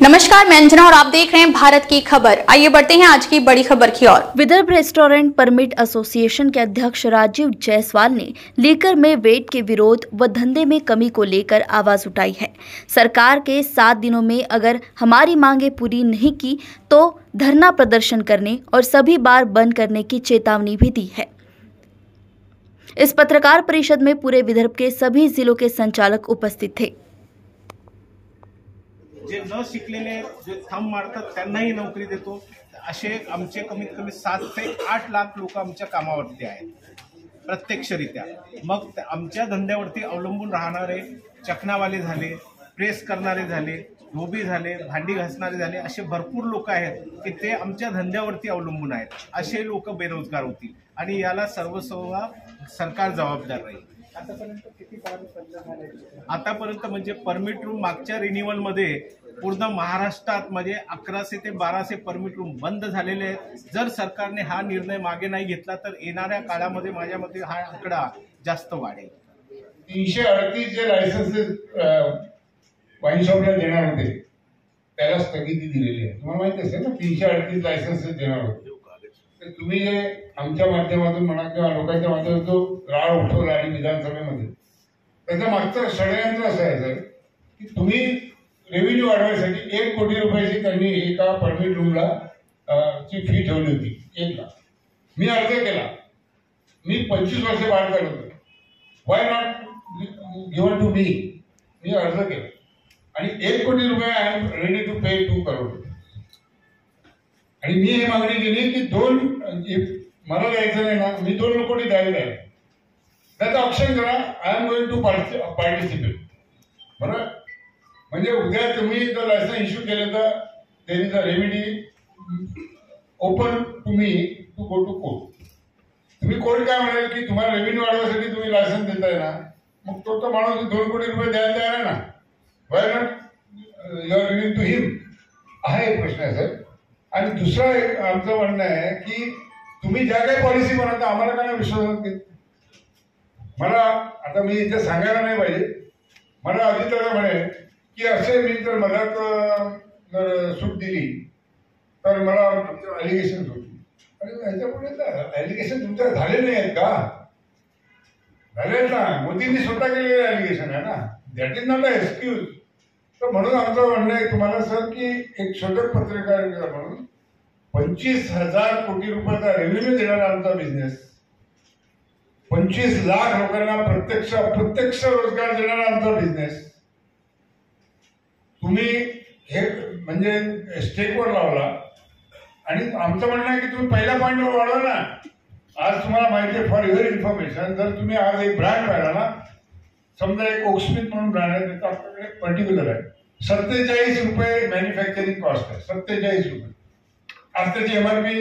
नमस्कार, मैं अंजना और आप देख रहे हैं भारत की खबर। आइए बढ़ते हैं आज की बड़ी खबर की ओर। विदर्भ रेस्टोरेंट परमिट एसोसिएशन के अध्यक्ष राजीव जायसवाल ने लीकर में वेट के विरोध व धंधे में कमी को लेकर आवाज उठाई है। सरकार के 7 दिनों में अगर हमारी मांगे पूरी नहीं की तो धरना प्रदर्शन करने और सभी बार बंद करने की चेतावनी भी दी है। इस पत्रकार परिषद में पूरे विदर्भ के सभी जिलों के संचालक उपस्थित थे। जे न शिकलेले जे थंब मारतात त्यांनाही नोकरी देतो असे आमचे कमीत कमी 7 ते 8 लाख लोक आमच्या कामावरती आहेत प्रत्यक्षरित्या। मग आमच्या धंद्यावरती अवलंबून राहणारे चकनावाले झाले, प्रेस करणारे झाले, धोबी झाले, भांडी घासणारे झाले, असे भरपूर लोक आहेत की ते आमच्या धंद्यावरती अवलंबून आहेत। असे लोक बेरोजगार होतील आणि याला सर्वस्व सरकार जबाबदार राहील। आतापर्यंत म्हणजे परमिट रूम मागच्या रिन्युअल मध्ये पूर्ण महाराष्ट्रात म्हणजे 1100 ते 1200 परमिट रूम बंद झालेले आहेत। जर सरकारने हा निर्णय मागे नाही घेतला तर येणाऱ्या काळामध्ये माझ्या मते हा आकडा जास्त वाढेल। 338 जे लायसन्सेस वाईन शॉपला देणार होते त्याला स्थगिती दिलेली आहे। तुम्हाला माहिती असेल ना, 338 लायसन्सेस देणार होते। तर तुम्ही जे आमच्या माध्यमातून म्हणा किंवा लोकांच्या माध्यमातून जो राळ उठवला आणि विधानसभेमध्ये त्याच्या मागचं षडयंत्र असं आहे सर की तुम्ही रेव्हेन्यू वाढवायसाठी 1 कोटी रुपयाची त्यांनी एका परमिट रूमला ची फी ठेवली होती 1 लाख। मी अर्ज केला, मी 25 वर्ष बाहेर काढलो, why not given to me, मी अर्ज केला आणि 1 कोटी रुपये I am ready to pay 2 crore. आणि मी ही मागणी केली की 2 मला द्यायचं नाही ना, मी 2 कोटी द्यायला आहे, त्याचं ऑप्शन करा, I am going to participate. बरोबर, म्हणजे उद्या तुम्ही जर लायसन्स इश्यू केलं तर there is a remedy open to me to go to court. तुम्ही कोर्ट काय म्हणाल की तुम्हाला रेव्हेन्यू वाढवण्यासाठी तुम्ही लायसन्स देताय ना, मग तो माणूस 2 कोटी रुपये द्यायला तयार आहे ना, why not you are giving to him, हा एक प्रश्न आहे सर। आणि दुसरा एक आमचं म्हणणं आहे की तुम्ही ज्या काही पॉलिसी बनवता आम्हाला काय विश्वासात घेत। मला आता मी इथे सांगायला नाही पाहिजे, मला अधिकारी म्हणेल की असे मी जर मधात जर सूट दिली तर मला ॲलिगेशन होती। आणि ह्याच्यापुढे तर ॲलिगेशन तुमच्या झाले नाही आहेत का? झाले ना, मोदींनी स्वतः केलेले ॲलिगेशन आहे ना, that is not a excuse. तर म्हणून आमचं म्हणणं आहे तुम्हाला सर की एक छोटं पत्रकार म्हणून 25,000 कोटी रुपयाचा रेव्हेन्यू देणारा आमचा बिझनेस, 25 लाख लोकांना प्रत्यक्ष अप्रत्यक्ष रोजगार देणारा आमचा बिझनेस, तुम्ही हे म्हणजे स्टेकवर लावला। आणि आमचं म्हणणं आहे की तुम्ही पहिल्या पॉईंटवर वाढवा ना। आज तुम्हाला माहिती आहे, फॉर युअर इन्फॉर्मेशन, जर तुम्ही आज एक ब्रँड पाहिला ना, समजा एक ओकस्मिथ म्हणून ब्रँड आहे, त्याचा आपल्याकडे पर्टिक्युलर आहे 47 रुपये मॅन्युफॅक्चरिंग कॉस्ट आहे, 47 रुपये। आज त्याची एमआरपी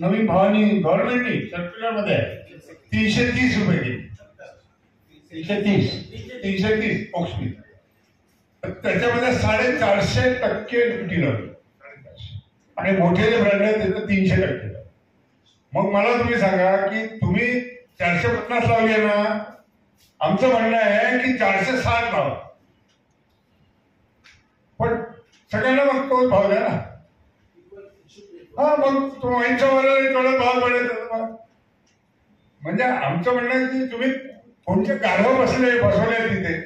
नवीन भावानी गव्हर्नमेंटनी सर्क्युलर मध्ये आहे 330 रुपये केली, 330 ओकस्मिथ। त्याच्यामध्ये 450% ड्युटी लावली आणि मोठे जे ब्रँड आहेत त्याचं 300%। मग मला तुम्ही सांगा की तुम्ही 450 लावली आहे ना, आमचं म्हणणं आहे की 460 लावा, पण सगळ्यांना मग तोच भाव द्या ना। हा, मग तो वाईनच्या थोडा भाव पडेल म्हणजे आमचं म्हणणं आहे की तुम्ही कोणते गाढव बसवले तिथे।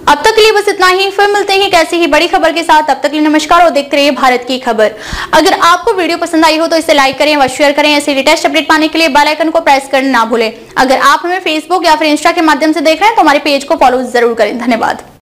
अब तक के लिए बस इतना ही, फिर मिलते हैं एक ऐसी ही बड़ी खबर के साथ। अब तक के लिए नमस्कार और देखते रहिए भारत की खबर। अगर आपको वीडियो पसंद आई हो तो इसे लाइक करें व शेयर करें। ऐसे लेटेस्ट अपडेट पाने के लिए बेल आइकन को प्रेस करना ना भूलें। अगर आप हमें फेसबुक या फिर इंस्टा के माध्यम से देख रहे हैं तो हमारे पेज को फॉलो जरूर करें। धन्यवाद।